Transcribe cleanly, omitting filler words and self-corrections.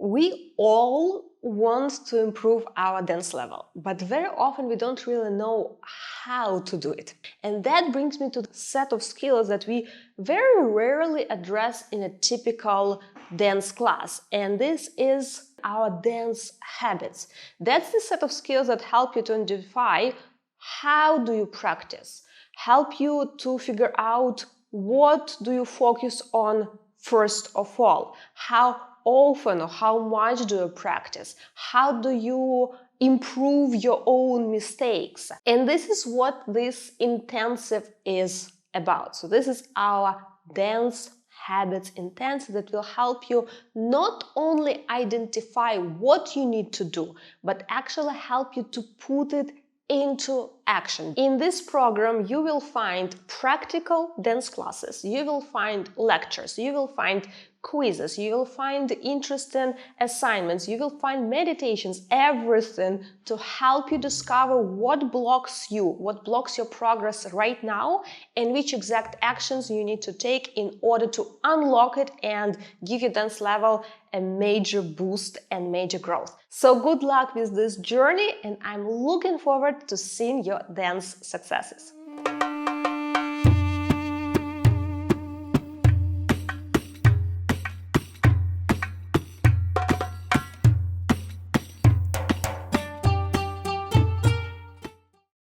We all want to improve our dance level, but very often we don't really know how to do it. And that brings me to the set of skills that we very rarely address in a typical dance class. And this is our dance habits. That's the set of skills that help you to identify how do you practice, help you to figure out what do you focus on first of all, how often or how much do you practice, how do you improve your own mistakes. And this is what this intensive is about. So this is our dance habits intensive that will help you not only identify what you need to do, but actually help you to put it into action. In this program, you will find practical dance classes, you will find lectures, you will find quizzes, you will find interesting assignments, you will find meditations, everything to help you discover what blocks you, what blocks your progress right now, and which exact actions you need to take in order to unlock it and give your dance level a major boost and major growth. So good luck with this journey, and I'm looking forward to seeing your dance successes.